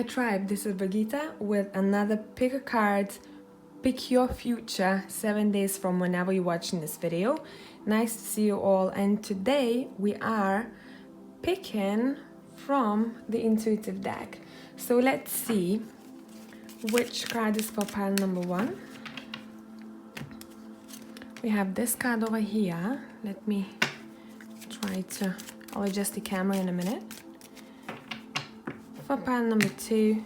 Hi tribe, this is Brigitte with another pick a card, pick your future 7 days from whenever you're watching this video. Nice to see you all, and today we are picking from the intuitive deck. So let's see which card is for pile number 1. We have this card over here. Let me I'll adjust the camera in a minute. For pile number 2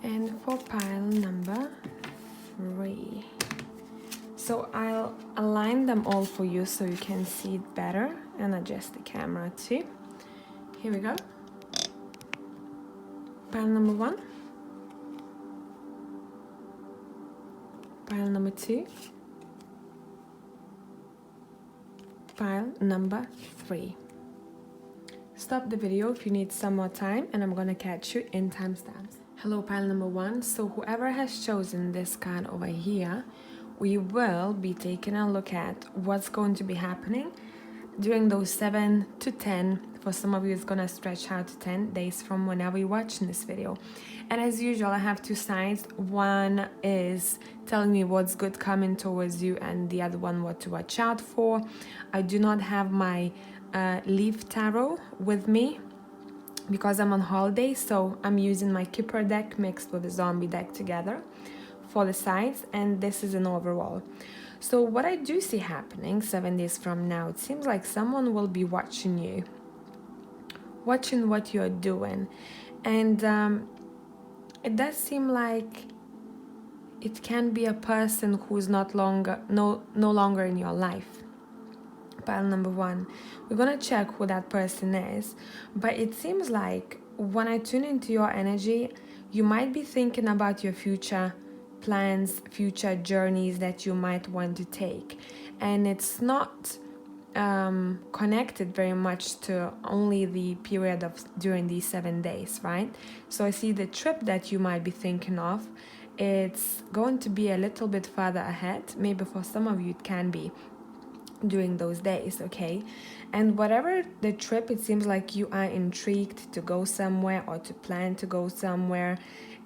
and for pile number 3. So I'll align them all for you so you can see it better and adjust the camera too. Here we go. Pile number 1, pile number 2, pile number 3. Stop the video if you need some more time, and I'm gonna catch you in timestamps. Hello, pile number 1. So whoever has chosen this card over here, we will be taking a look at what's going to be happening during those 7 to 10. For some of you, it's gonna stretch out to 10 days from whenever you're watching this video. And as usual, I have two sides. One is telling me what's good coming towards you, and the other one what to watch out for. I do not have my leaf tarot with me because I'm on holiday, so I'm using my Kipper deck mixed with the zombie deck together for the sides, and this is an overall. So what I do see happening 7 days from now, it seems like someone will be watching you, watching what you're doing, and it does seem like it can be a person who's no longer in your life. Pile number 1, we're gonna check who that person is, but it seems like when I tune into your energy, you might be thinking about your future plans, future journeys that you might want to take, and it's not connected very much to only the period of during these 7 days, right? So I see the trip that you might be thinking of, it's going to be a little bit further ahead. Maybe for some of you it can be during those days, okay? And whatever the trip, it seems like you are intrigued to go somewhere or to plan to go somewhere.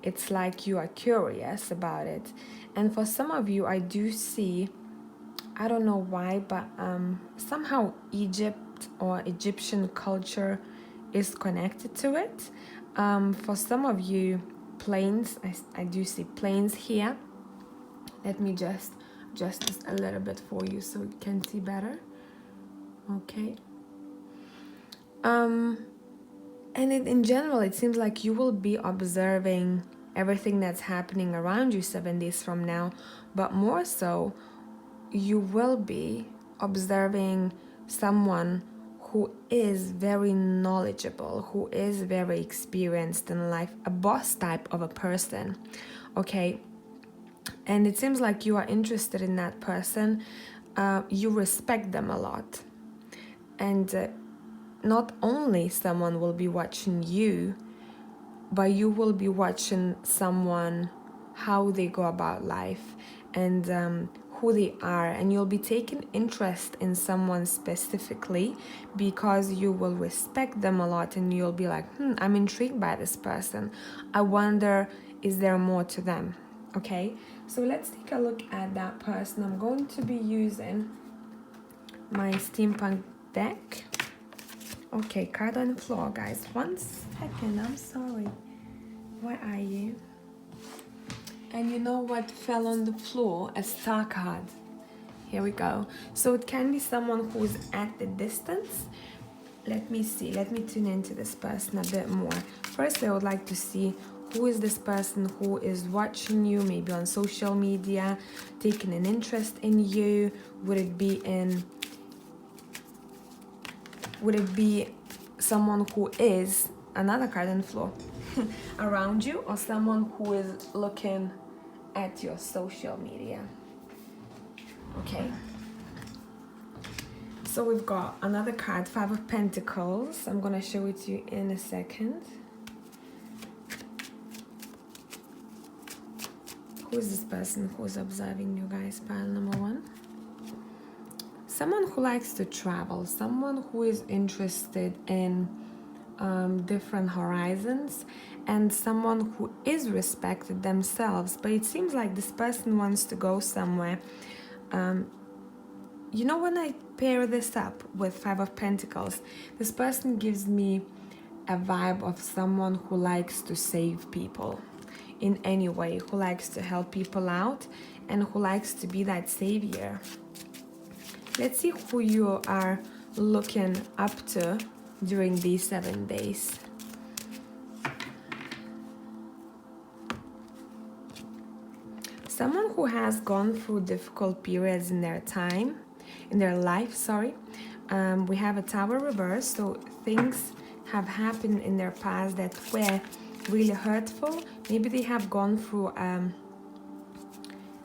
It's like you are curious about it. And for some of you, I do see, I don't know why, but somehow Egypt or Egyptian culture is connected to it. For some of you, planes, I do see planes here. Let me just this a little bit for you so you can see better. Okay. And in general, it seems like you will be observing everything that's happening around you 7 days from now, but more so, you will be observing someone who is very knowledgeable, who is very experienced in life, a boss type of a person, okay? And it seems like you are interested in that person. You respect them a lot. And not only someone will be watching you, but you will be watching someone, how they go about life, and who they are. And you'll be taking interest in someone specifically because you will respect them a lot, and you'll be like, I'm intrigued by this person. I wonder, is there more to them? Okay, so let's take a look at that person. I'm going to be using my steampunk deck. Okay, card on the floor, guys. 1 second, I'm sorry. Where are you? And you know what fell on the floor? A star card. Here we go. So it can be someone who's at the distance. Let me see. Let me tune into this person a bit more. First, I would like to see who is this person who is watching you, maybe on social media, taking an interest in you. Would it be someone who is, another card on the floor, around you, or someone who is looking at your social media? Okay. So we've got another card, 5 of Pentacles. I'm gonna show it to you in a second. Who is this person who's observing you guys? Pile number 1. Someone who likes to travel, someone who is interested in different horizons, and someone who is respected themselves. But it seems like this person wants to go somewhere. You know, when I pair this up with Five of Pentacles, this person gives me a vibe of someone who likes to save people in any way, who likes to help people out, and who likes to be that savior. Let's see who you are looking up to during these 7 days. Someone who has gone through difficult periods in their life. We have a Tower reverse, so things have happened in their past that were really hurtful. Maybe they have gone through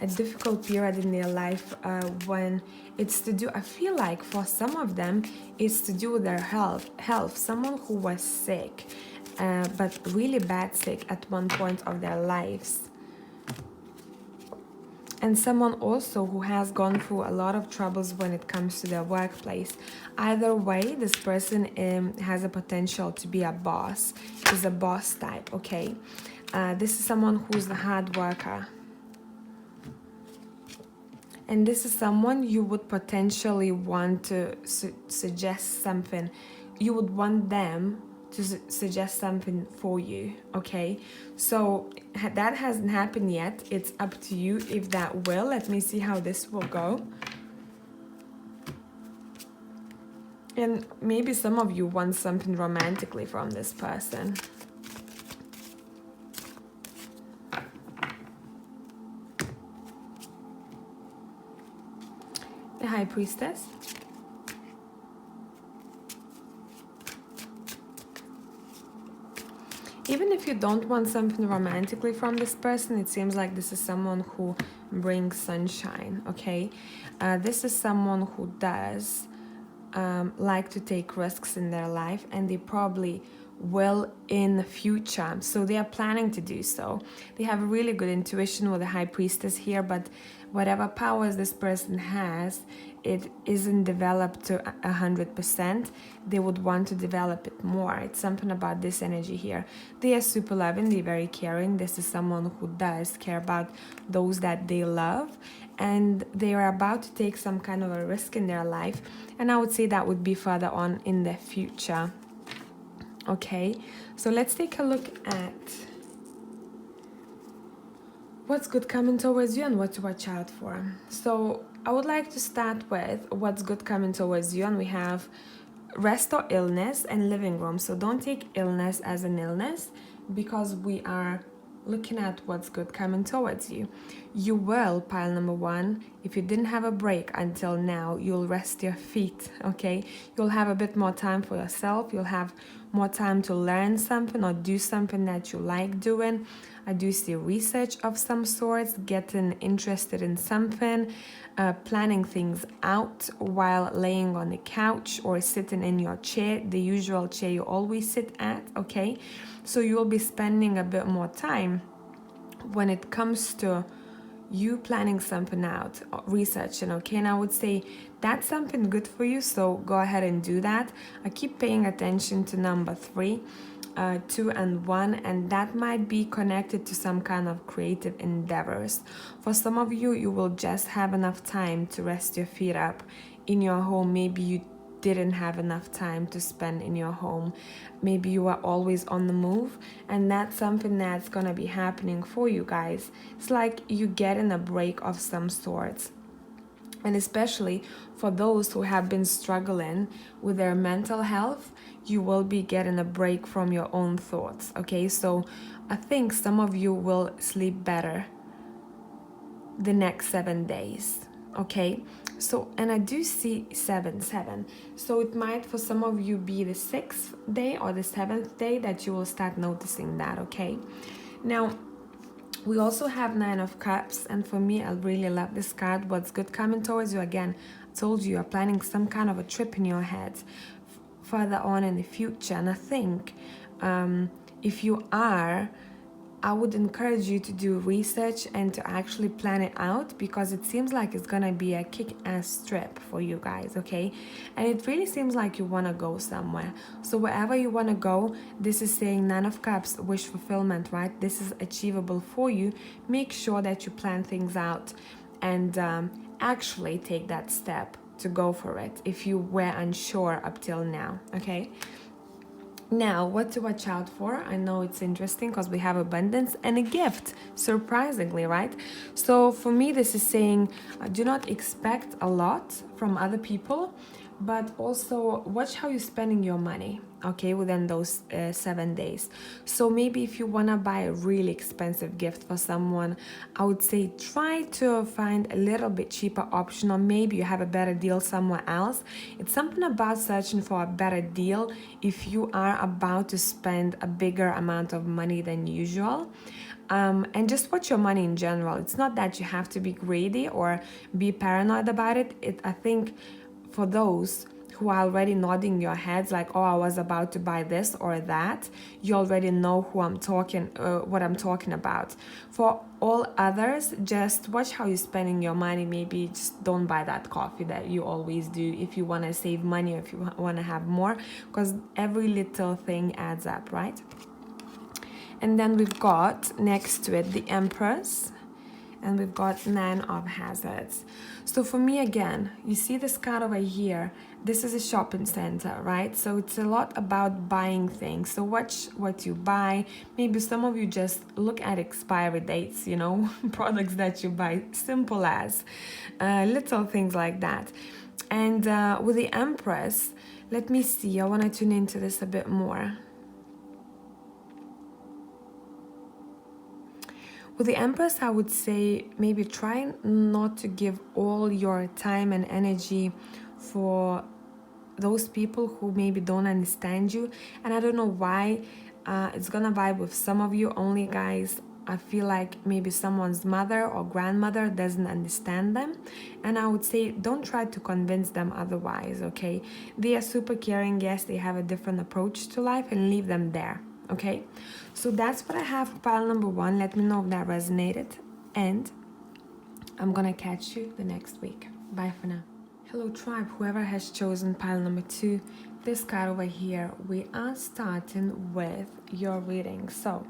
a difficult period in their life when it's to do, I feel like for some of them, it's to do with their health. Someone who was sick, but really bad sick at one point of their lives. And someone also who has gone through a lot of troubles when it comes to their workplace. Either way, this person has a potential to be a boss, is a boss type, okay? This is someone who's a hard worker. And this is someone you would potentially want to suggest something. You would want them to suggest something for you, okay? So that hasn't happened yet. It's up to you if that will. Let me see how this will go. And maybe some of you want something romantically from this person. The High Priestess. Even if you don't want something romantically from this person, it seems like this is someone who brings sunshine, okay? This is someone who does like to take risks in their life, and they probably will in the future. So they are planning to do so. They have a really good intuition with the High Priestess here, but whatever powers this person has, it isn't developed to 100%. They would want to develop it more. It's something about this energy here. They are super loving, they're very caring. This is someone who does care about those that they love, and they are about to take some kind of a risk in their life, and I would say that would be further on in the future. Okay, so let's take a look at what's good coming towards you and what to watch out for. So I would like to start with what's good coming towards you, and we have rest or illness and living room. So don't take illness as an illness, because we are looking at what's good coming towards you. You will, pile number one, if you didn't have a break until now, you'll rest your feet, okay? You'll have a bit more time for yourself. You'll have more time to learn something or do something that you like doing. I do see research of some sorts, getting interested in something, planning things out while laying on the couch or sitting in your chair, the usual chair you always sit at, okay? So you'll be spending a bit more time when it comes to you planning something out, researching, okay? And I would say that's something good for you, so go ahead and do that. I keep paying attention to number 3, 2 and 1, and that might be connected to some kind of creative endeavors. For some of you, you will just have enough time to rest your feet up in your home. Maybe you didn't have enough time to spend in your home. Maybe you are always on the move, and that's something that's gonna be happening for you guys. It's like you getting a break of some sorts. And especially for those who have been struggling with their mental health, you will be getting a break from your own thoughts, okay? So I think some of you will sleep better the next 7 days, okay? So, and I do see 7. So it might for some of you be the 6th day or the 7th day that you will start noticing that, okay? Now, we also have 9 of Cups, and for me, I really love this card. What's good coming towards you? Again, I told you, you're planning some kind of a trip in your head further on in the future. And I think if you are I would encourage you to do research and to actually plan it out, because it seems like it's gonna be a kick-ass trip for you guys, okay? And it really seems like you wanna go somewhere. So wherever you wanna go, this is saying Nine of Cups, wish fulfillment, right? This is achievable for you. Make sure that you plan things out and actually take that step to go for it if you were unsure up till now, okay? Now, what to watch out for? I know it's interesting because we have abundance and a gift, surprisingly, right? So for me, this is saying do not expect a lot from other people, but also watch how you're spending your money, okay, within those 7 days. So maybe if you want to buy a really expensive gift for someone, I would say try to find a little bit cheaper option, or maybe you have a better deal somewhere else. It's something about searching for a better deal if you are about to spend a bigger amount of money than usual. And just watch your money in general. It's not that you have to be greedy or be paranoid about it. I think for those who are already nodding your heads like, oh, I was about to buy this or that, you already know what I'm talking about. For all others, just watch how you're spending your money. Maybe just don't buy that coffee that you always do if you want to save money or if you want to have more, because every little thing adds up, right? And then we've got next to it the Empress, and we've got Nine of Hazards. So for me, again, you see this card over here. This is a shopping center, right? So it's a lot about buying things. So watch what you buy. Maybe some of you just look at expiry dates, you know, products that you buy, simple as little things like that. And with the Empress, let me see, I want to tune into this a bit more. With the Empress, I would say maybe try not to give all your time and energy for those people who maybe don't understand you. And I don't know why it's gonna vibe with some of you only, guys. I feel like maybe someone's mother or grandmother doesn't understand them. And I would say don't try to convince them otherwise, okay? They are super caring, yes, they have a different approach to life, and leave them there. Okay, so that's what I have for pile number 1. Let me know if that resonated, and I'm gonna catch you the next week. Bye for now. Hello tribe, whoever has chosen pile number 2, this card over here, we are starting with your reading. So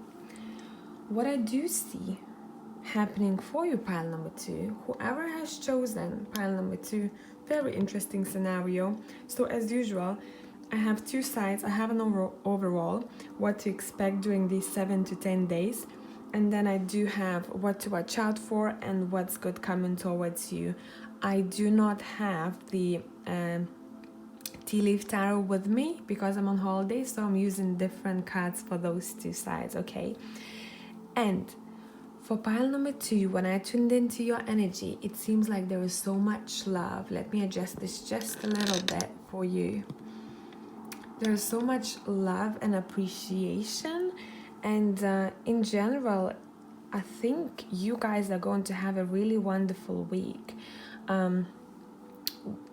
what I do see happening for you, pile number 2, whoever has chosen pile number 2, very interesting scenario. So as usual, I have 2 sides. I have an overall, what to expect during these 7 to 10 days. And then I do have what to watch out for and what's good coming towards you. I do not have the tea leaf tarot with me because I'm on holiday, so I'm using different cards for those 2 sides, okay? And for pile number 2, when I tuned into your energy, it seems like there is so much love. Let me adjust this just a little bit for you. There's so much love and appreciation, and in general, I think you guys are going to have a really wonderful week. And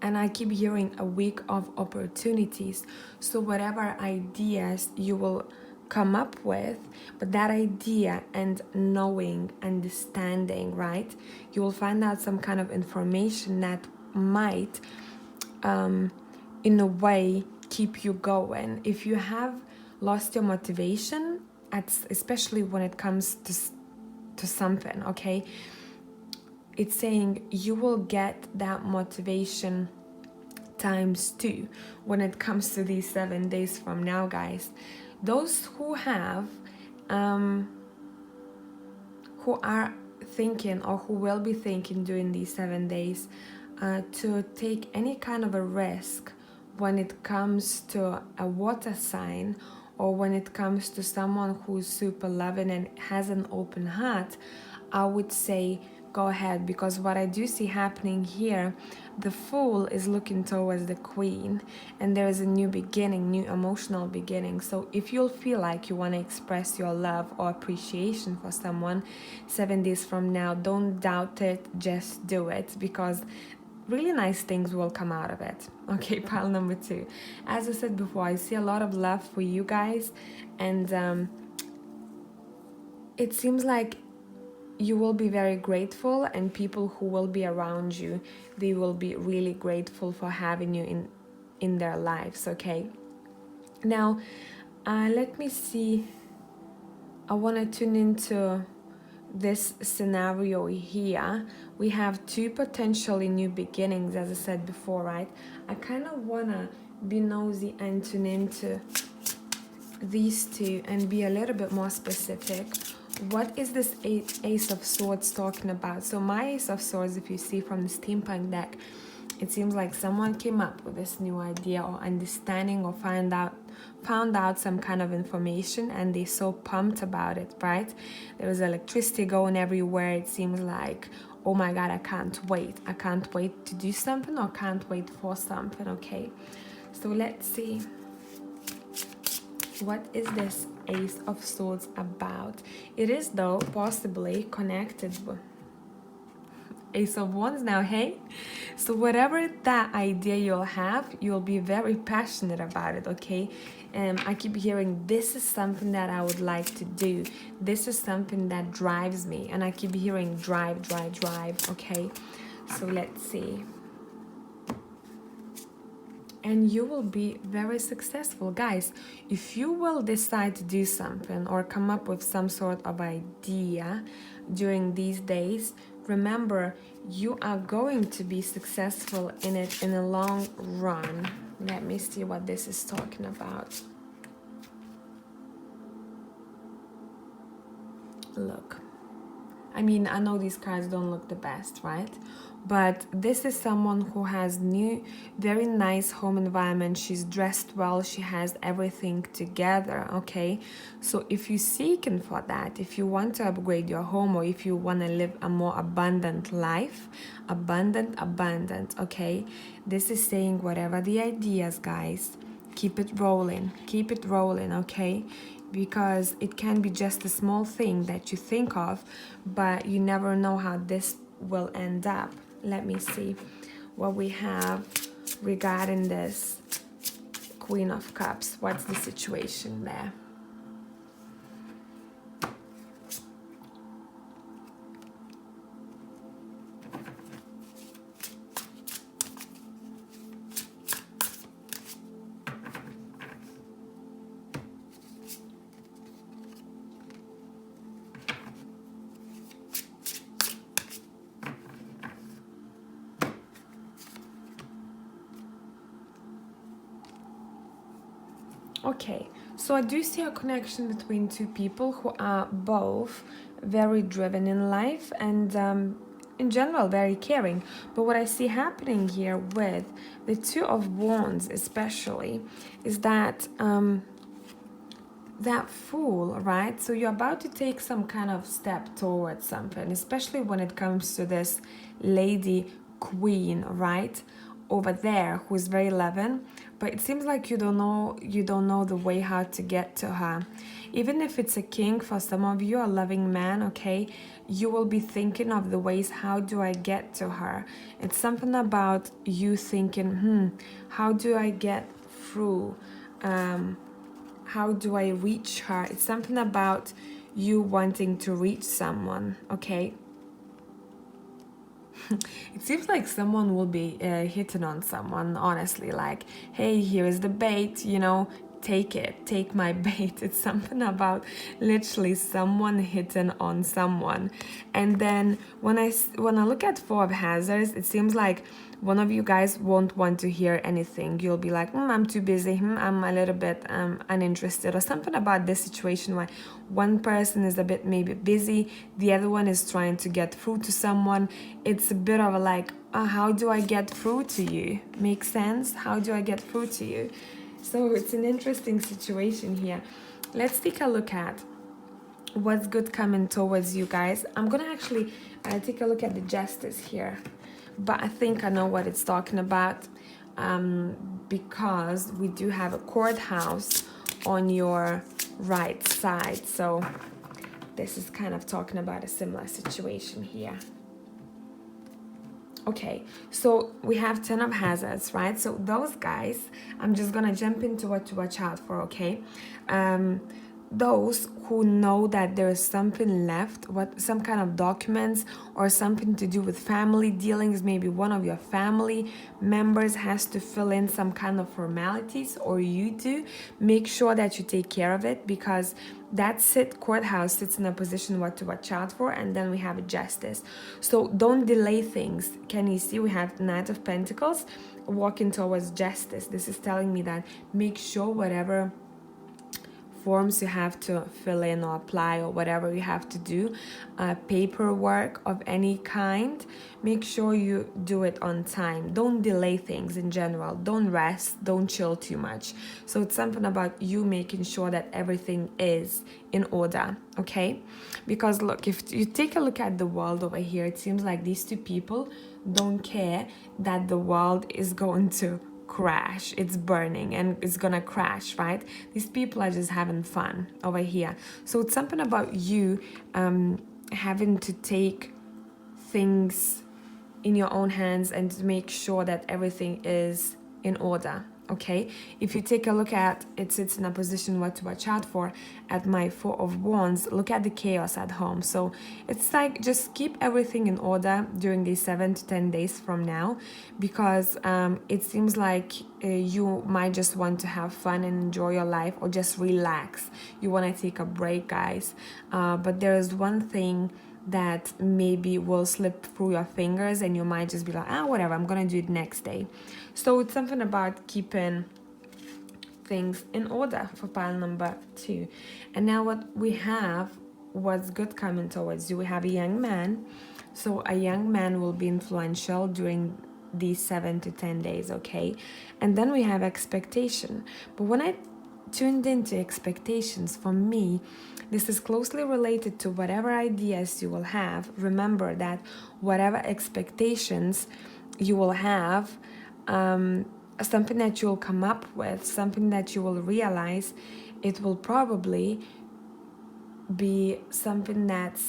I keep hearing a week of opportunities. So whatever ideas you will come up with, but that idea and knowing, understanding, right? You will find out some kind of information that might, in a way, keep you going. If you have lost your motivation, especially when it comes to something, okay, it's saying you will get that motivation times 2 when it comes to these 7 days from now, guys. Those who have who are thinking or who will be thinking during these 7 days to take any kind of a risk when it comes to a water sign, or when it comes to someone who's super loving and has an open heart, I would say go ahead, because what I do see happening here, the Fool is looking towards the Queen, and there is a new beginning, new emotional beginning. So if you'll feel like you want to express your love or appreciation for someone 7 days from now, don't doubt it, just do it, because really nice things will come out of it. Okay, pile number 2. As I said before, I see a lot of love for you guys, and it seems like you will be very grateful, and people who will be around you, they will be really grateful for having you in their lives. Okay, now let me see. I want to tune into this scenario here. We have two potentially new beginnings, as I said before, right? I kind of want to be nosy and tune into these two and be a little bit more specific. What is this Ace of Swords talking about? So my Ace of Swords, if you see from the steampunk deck, it seems like someone came up with this new idea or understanding, or found out some kind of information, and they're so pumped about it, right? There was electricity going everywhere. It seems like, oh my God, I can't wait to do something, or can't wait for something. Okay, so let's see. What is this Ace of Swords about? It is, though, possibly connected with Ace of Wands now, hey? So whatever that idea you'll have, you'll be very passionate about it, okay? I keep hearing, this is something that I would like to do. This is something that drives me. And I keep hearing drive, okay? So let's see. And you will be very successful, guys. If you will decide to do something or come up with some sort of idea during these days, remember, you are going to be successful in it in the long run. Let me see what this is talking about. Look, I mean, I know these cards don't look the best, right? But this is someone who has new, very nice home environment. She's dressed well. She has everything together, okay? So if you're seeking for that, if you want to upgrade your home, or if you want to live a more abundant life, abundant, okay? This is saying whatever the ideas, guys, keep it rolling, okay? Because it can be just a small thing that you think of, but you never know how this will end up. Let me see what we have regarding this Queen of Cups. What's the situation there? Okay, so I do see a connection between two people who are both very driven in life and in general very caring. But what I see happening here with the Two of Wands especially is that that Fool, right? So you're about to take some kind of step towards something, especially when it comes to this lady queen, right? Over there, who's very loving, but it seems like you don't know the way how to get to her. Even if it's a king, for some of you, a loving man, okay, you will be thinking of the ways, how do I get to her? It's something about you thinking, how do I get through? How do I reach her? It's something about you wanting to reach someone, okay? It seems like someone will be hitting on someone, honestly, like, hey, here is the bait, you know, take my bait. It's something about literally someone hitting on someone. And then when I look at Four of Hazards, it seems like one of you guys won't want to hear anything. You'll be like, I'm too busy, I'm a little bit uninterested, or something about this situation where one person is a bit maybe busy, the other one is trying to get through to someone. It's a bit of a like, how do I get through to you? Makes sense? How do I get through to you? So it's an interesting situation here. Let's take a look at what's good coming towards you guys. I'm gonna actually take a look at the Justice here, but I think I know what it's talking about, because we do have a courthouse on your right side. So this is kind of talking about a similar situation here. Okay, so we have 10 of Hazards, right? So those guys, I'm just gonna jump into what to watch out for, okay? those who know that there is something left, some kind of documents or something to do with family dealings, maybe one of your family members has to fill in some kind of formalities, or you do, make sure that you take care of it, because that courthouse sits in a position what to watch out for. And then we have justice, so don't delay things. Can you see we have Knight of Pentacles walking towards justice? This is telling me that make sure whatever forms you have to fill in or apply or whatever you have to do, paperwork of any kind, make sure you do it on time. Don't delay things in general. Don't rest, don't chill too much. So it's something about you making sure that everything is in order, okay? Because look, if you take a look at the world over here, it seems like these two people don't care that the world is going to crash. It's burning and it's gonna crash, right? These people are just having fun over here. So it's something about you having to take things in your own hands and to make sure that everything is in order, okay? If you take a look at it, sits in a position what to watch out for at my Four of Wands. Look at the chaos at home. So it's like just keep everything in order during these 7 to 10 days from now, because it seems like you might just want to have fun and enjoy your life, or just relax. You want to take a break, guys, but there is one thing that maybe will slip through your fingers and you might just be like, whatever, I'm gonna do it next day. So it's something about keeping things in order for pile number 2. And now what we have, what's good coming towards you, we have a young man. So a young man will be influential during these 7 to 10 days, okay? And then we have expectation. But when I tuned into expectations, for me, this is closely related to whatever ideas you will have. Remember that whatever expectations you will have, something that you'll come up with, something that you will realize, it will probably be something that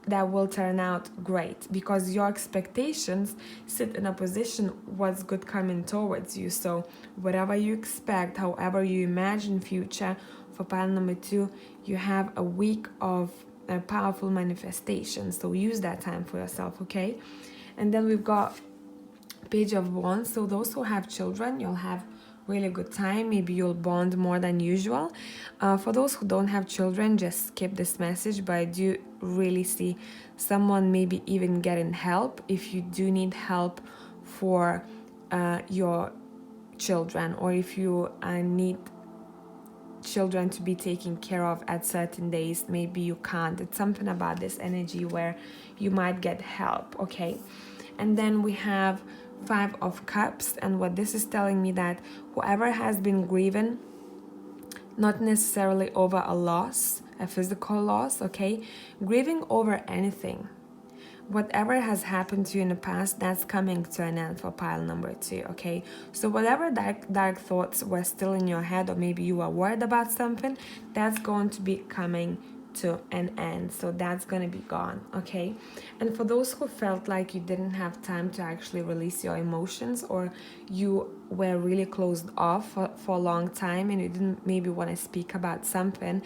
will turn out great, because your expectations sit in a position what's good coming towards you. So whatever you expect, however you imagine future, for pile number 2, you have a week of powerful manifestation. So use that time for yourself, okay? And then we've got Page of Wands. So those who have children, you'll have really good time. Maybe you'll bond more than usual. For those who don't have children, just skip this message, but I do really see someone maybe even getting help if you do need help for your children, or if you need children to be taken care of at certain days, maybe you can't. It's something about this energy where you might get help, okay? And then we have 5 of Cups, and what this is telling me, that whoever has been grieving, not necessarily over a loss, a physical loss, okay, grieving over anything, whatever has happened to you in the past, that's coming to an end for pile number 2, okay? So whatever dark thoughts were still in your head, or maybe you were worried about something, that's going to be coming to an end. So that's going to be gone, okay? And for those who felt like you didn't have time to actually release your emotions, or you were really closed off for a long time and you didn't maybe want to speak about something,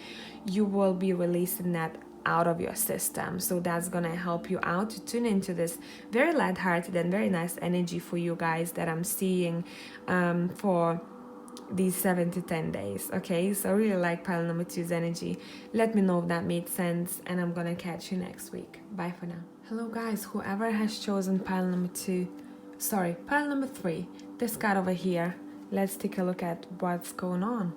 you will be releasing that out of your system. So that's gonna help you out to tune into this very light-hearted and very nice energy for you guys that I'm seeing for these 7 to 10 days, okay? So I really like pile number 2's energy. Let me know if that made sense, and I'm gonna catch you next week. Bye for now. Hello guys, whoever has chosen pile number 3, this card over here, let's take a look at what's going on.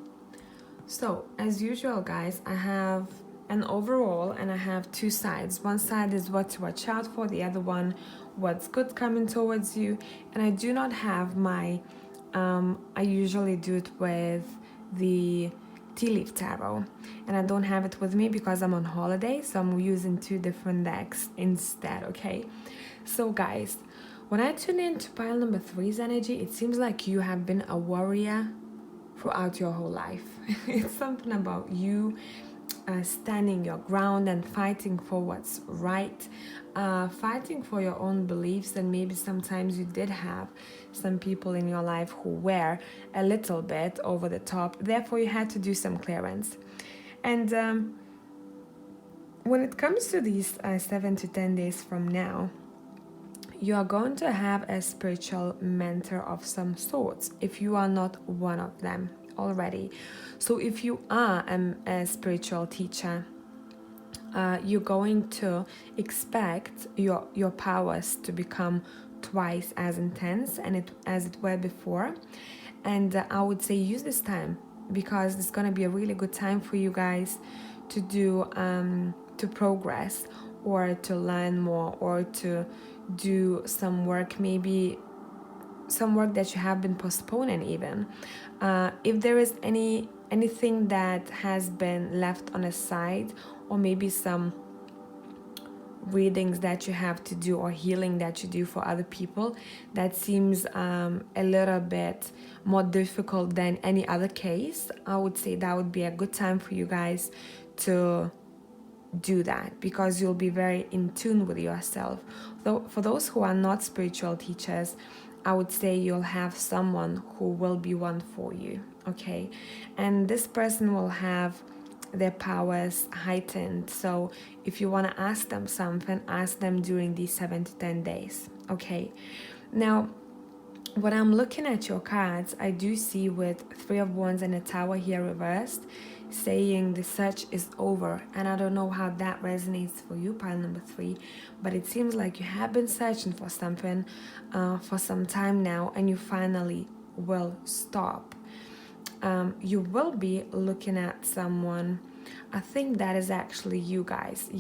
So as usual guys, I have an overall and I have 2 sides. One side is what to watch out for, the other one what's good coming towards you. And I do not have my I usually do it with the tea leaf tarot, and I don't have it with me because I'm on holiday, so I'm using 2 different decks instead, okay? So guys, when I tune into pile number 3's energy, it seems like you have been a warrior throughout your whole life. It's something about you standing your ground and fighting for what's right, fighting for your own beliefs. And maybe sometimes you did have some people in your life who were a little bit over the top, therefore you had to do some clearance. And when it comes to these 7 to 10 days from now, you are going to have a spiritual mentor of some sorts if you are not one of them already. So if you are a spiritual teacher, you're going to expect your powers to become twice as intense as it were before. And I would say use this time, because it's going to be a really good time for you guys to do to progress, or to learn more, or to do some work, maybe some work that you have been postponing even. If there is anything that has been left on a side, or maybe some readings that you have to do, or healing that you do for other people, that seems a little bit more difficult than any other case, I would say that would be a good time for you guys to do that, because you'll be very in tune with yourself. Though for those who are not spiritual teachers, I would say you'll have someone who will be one for you, okay? And this person will have their powers heightened. So if you want to ask them something, ask them during these 7 to 10 days, okay? Now, when I'm looking at your cards, I do see with 3 of Wands and a Tower here reversed, saying the search is over. And I don't know how that resonates for you, pile number 3, but it seems like you have been searching for something for some time now, and you finally will stop. You will be looking at someone. I think that is actually you guys.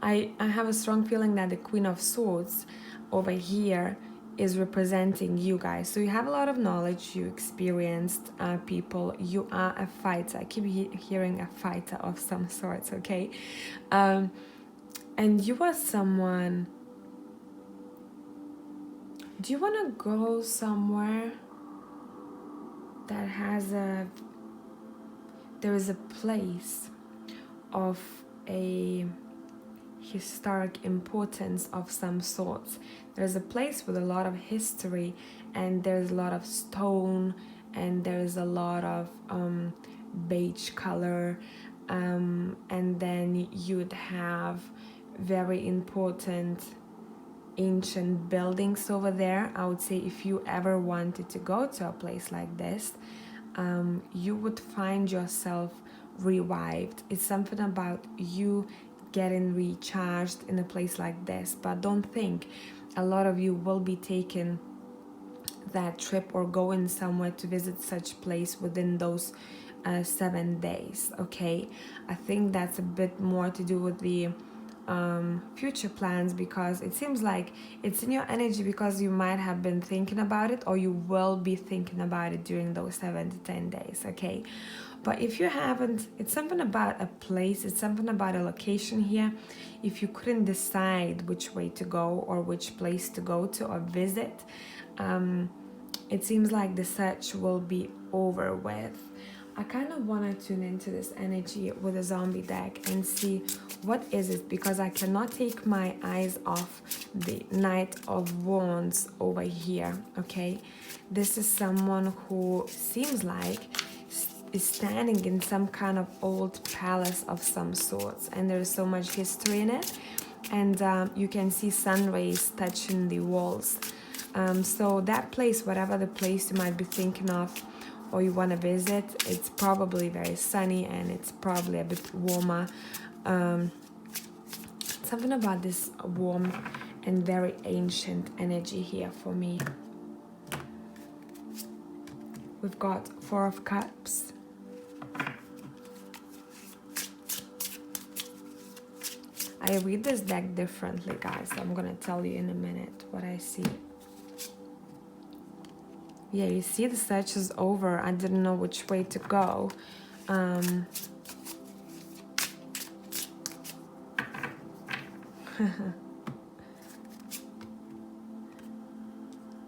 I have a strong feeling that the Queen of Swords over here is representing you guys. So you have a lot of knowledge, you experienced people, you are a fighter. I keep hearing a fighter of some sorts, okay? And you are someone. Do you want to go somewhere that has there is a place of a historic importance of some sorts? There's a place with a lot of history, and there's a lot of stone, and there's a lot of beige color, and then you'd have very important ancient buildings over there. I would say if you ever wanted to go to a place like this, you would find yourself revived. It's something about you getting recharged in a place like this. But don't think a lot of you will be taking that trip or going somewhere to visit such place within those 7 days, okay? I think that's a bit more to do with the future plans, because it seems like it's in your energy, because you might have been thinking about it, or you will be thinking about it during those 7 to 10 days, okay? But if you haven't, it's something about a place, it's something about a location here. If you couldn't decide which way to go or which place to go to or visit, it seems like the search will be over with. I kind of want to tune into this energy with a zombie deck and see what is it, because I cannot take my eyes off the Knight of Wands over here, okay? This is someone who seems like is standing in some kind of old palace of some sorts, and there's so much history in it, and you can see sun rays touching the walls. So that place, whatever the place you might be thinking of or you want to visit, it's probably very sunny, and it's probably a bit warmer. Something about this warm and very ancient energy here for me. We've got 4 of Cups. I read this deck differently, guys. So I'm gonna tell you in a minute what I see. Yeah, you see the search is over. I didn't know which way to go.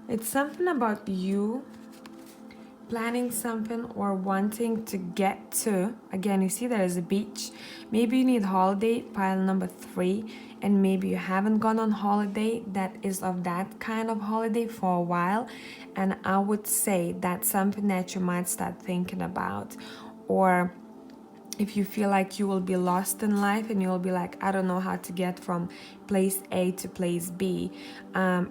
It's something about you planning something or wanting to get to. Again, you see there is a beach. Maybe you need holiday, pile number 3, and maybe you haven't gone on holiday that is of that kind of holiday for a while. And I would say that's something that you might start thinking about. Or if you feel like you will be lost in life and you'll be like, I don't know how to get from place A to place B,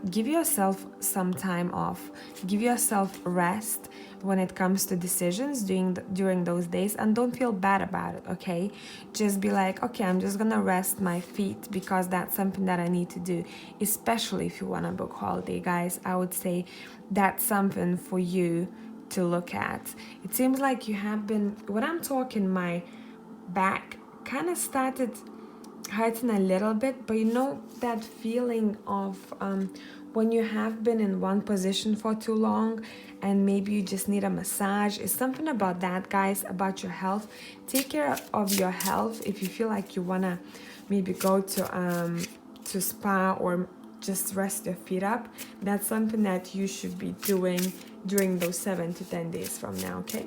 give yourself some time off. Give yourself rest when it comes to decisions during those days, and don't feel bad about it, okay? Just be like, okay, I'm just gonna rest my feet because that's something that I need to do, especially if you want to book holiday, guys. I would say that's something for you to look at. It seems like you have been, when I'm talking, my back kind of started hurting a little bit, but you know that feeling of when you have been in one position for too long and maybe you just need a massage. It's something about that, guys, about your health. Take care of your health. If you feel like you want to maybe go to spa or just rest your feet up, that's something that you should be doing during those 7 to 10 days from now, okay?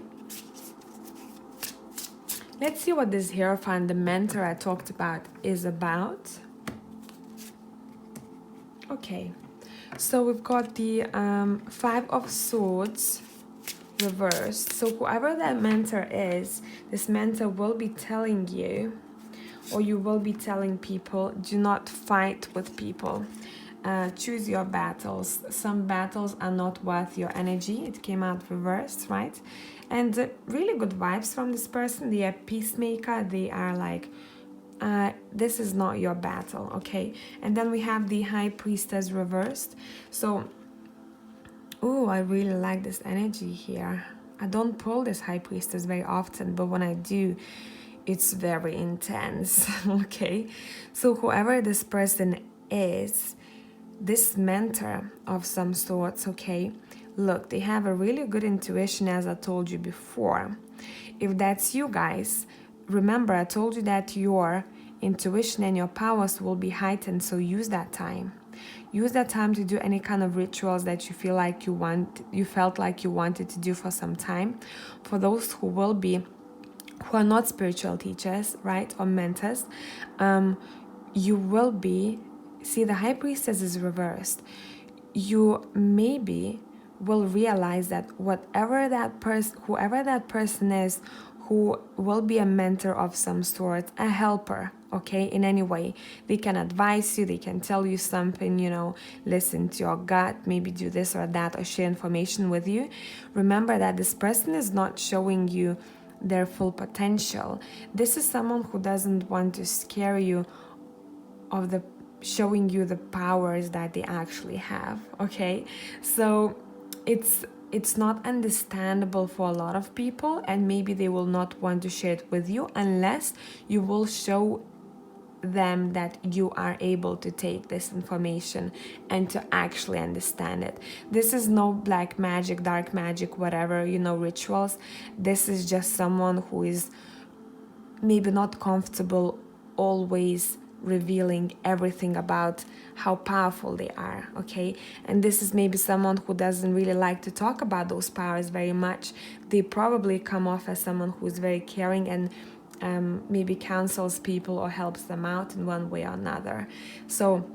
Let's see what this Hierophant, the mentor I talked about, is about. Okay, so we've got the 5 of Swords reversed. So whoever that mentor is, this mentor will be telling you, or you will be telling people, do not fight with people. Choose your battles. Some battles are not worth your energy. It came out reversed, right? And really good vibes from this person. They are peacemaker. They are like, this is not your battle, okay? And then we have the High Priestess reversed. So, oh, I really like this energy here. I don't pull this High Priestess very often, but when I do, it's very intense, okay? So whoever this person is, this mentor of some sorts, okay, look, they have a really good intuition, as I told you before. If that's you guys, remember I told you that your intuition and your powers will be heightened, so use that time. Use that time to do any kind of rituals that you feel like you felt like you wanted to do for some time. For those who are not spiritual teachers, right, or mentors, you will be. See, the High Priestess is reversed. You maybe will realize that whoever that person is, who will be a mentor of some sort, a helper, okay, in any way. They can advise you, they can tell you something, you know, listen to your gut, maybe do this or that, or share information with you. Remember that this person is not showing you their full potential. This is someone who doesn't want to scare you of showing you the powers that they actually have, okay? So it's not understandable for a lot of people, and maybe they will not want to share it with you unless you will show them that you are able to take this information and to actually understand it. This is no black magic, dark magic, whatever, you know, rituals. This is just someone who is maybe not comfortable always revealing everything about how powerful they are, okay? And this is maybe someone who doesn't really like to talk about those powers very much. They probably come off as someone who is very caring and maybe counsels people or helps them out in one way or another. So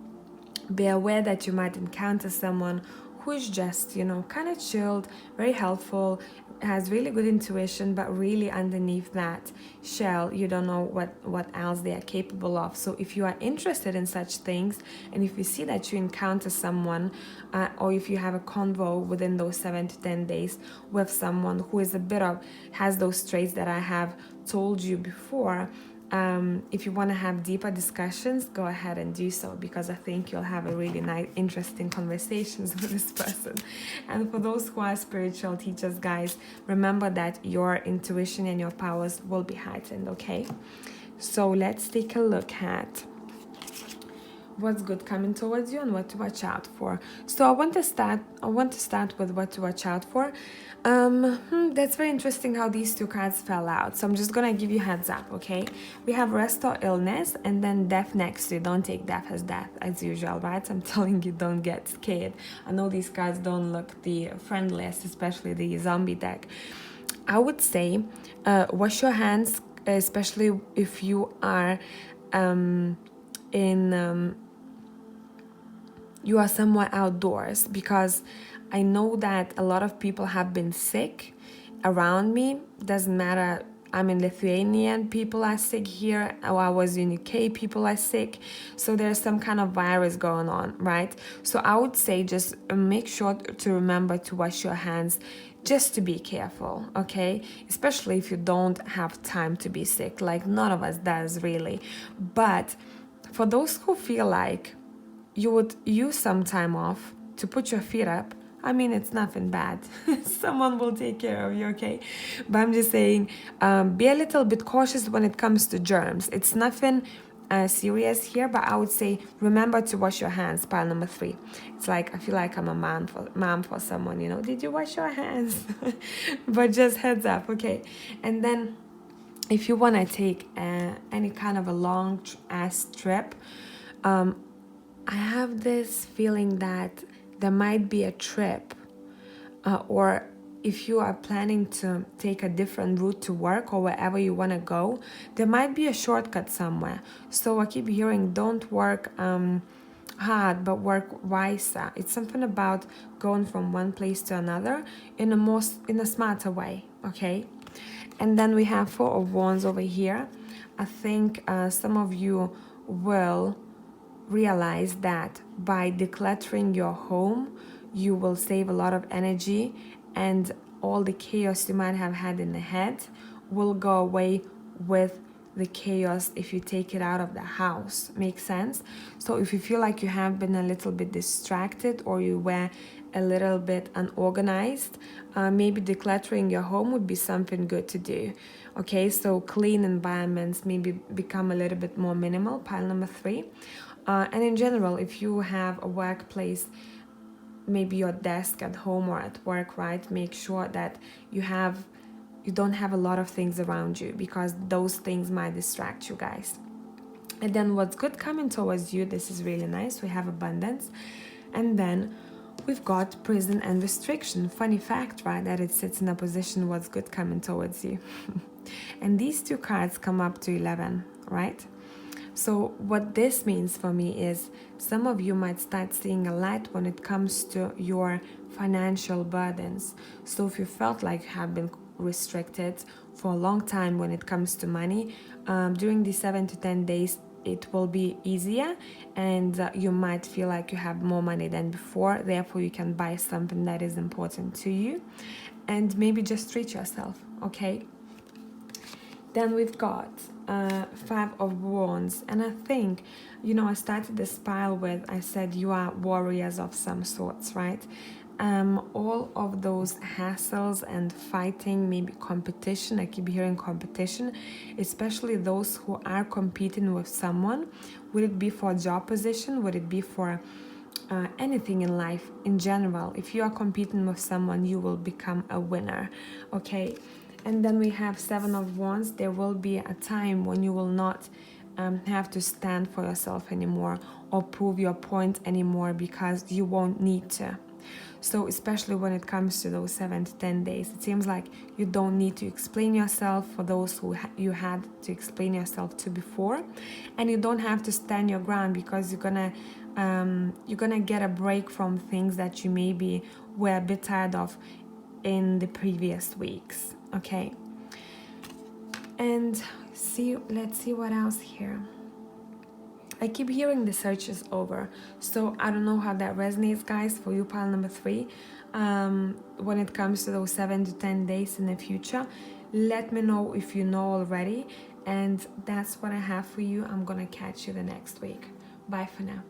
be aware that you might encounter someone who is just, you know, kind of chilled, very helpful, has really good intuition, but really underneath that shell, you don't know what else they are capable of. So if you are interested in such things, and if you see that you encounter someone, or if you have a convo within those 7 to 10 days with someone who is has those traits that I have told you before, if you want to have deeper discussions, go ahead and do so, because I think you'll have a really nice, interesting conversations with this person. And for those who are spiritual teachers, guys, remember that your intuition and your powers will be heightened, okay? So let's take a look at what's good coming towards you and what to watch out for. So I want to start with what to watch out for. That's very interesting how these two cards fell out. So I'm just gonna give you heads up, okay? We have rest or illness, and then death next to you. Don't take death as usual, right? I'm telling you, don't get scared. I know these cards don't look the friendliest, especially the zombie deck. I would say wash your hands, especially if you are you are somewhere outdoors, because I know that a lot of people have been sick around me. Doesn't matter, I'm in Lithuania, people are sick here, or I was in UK, people are sick, so there's some kind of virus going on, right? So I would say just make sure to remember to wash your hands, just to be careful, okay? Especially if you don't have time to be sick, like none of us does really. But for those who feel like you would use some time off to put your feet up, I mean, it's nothing bad. Someone will take care of you, okay? But I'm just saying, be a little bit cautious when it comes to germs. It's nothing serious here, but I would say remember to wash your hands, pile number 3. It's like, I feel like I'm a mom for someone, you know, did you wash your hands? But just heads up, okay? And then if you want to take any kind of a long ass trip, I have this feeling that there might be a trip, or if you are planning to take a different route to work or wherever you want to go, there might be a shortcut somewhere. So I keep hearing, don't work hard, but work wiser. It's something about going from one place to another in a smarter way, okay? And then we have 4 of Wands over here. I think some of you will realize that by decluttering your home, you will save a lot of energy, and all the chaos you might have had in the head will go away with the chaos if you take it out of the house. Makes sense? So if you feel like you have been a little bit distracted or you were a little bit unorganized, maybe decluttering your home would be something good to do. Okay, so clean environments, maybe become a little bit more minimal, pile number 3. And in general, if you have a workplace, maybe your desk at home or at work, right, make sure that you don't have a lot of things around you, because those things might distract you guys. And then what's good coming towards you, this is really nice. We have abundance. And then we've got prison and restriction. Funny fact, right, that it sits in a position what's good coming towards you. And these 2 cards come up to 11, right? So what this means for me is some of you might start seeing a light when it comes to your financial burdens. So if you felt like you have been restricted for a long time when it comes to money, during these 7 to 10 days, it will be easier, and you might feel like you have more money than before. Therefore, you can buy something that is important to you, and maybe just treat yourself, okay? Then we've got 5 of Wands, and I think, you know, I started this pile with, I said you are warriors of some sorts, right? All of those hassles and fighting, maybe competition, I keep hearing competition, especially those who are competing with someone. Would it be for a job position? Would it be for anything in life in general? If you are competing with someone, you will become a winner, okay? And then we have 7 of Wands. There will be a time when you will not have to stand for yourself anymore or prove your point anymore, because you won't need to. So especially when it comes to those 7 to 10 days, it seems like you don't need to explain yourself for those who you had to explain yourself to before, and you don't have to stand your ground, because you're gonna get a break from things that you maybe were a bit tired of in the previous weeks. Okay, and let's see what else here. I keep hearing the search is over, so I don't know how that resonates, guys, for you, pile number 3. When it comes to those 7 to 10 days in the future, let me know if you know already. And that's what I have for you. I'm gonna catch you the next week. Bye for now.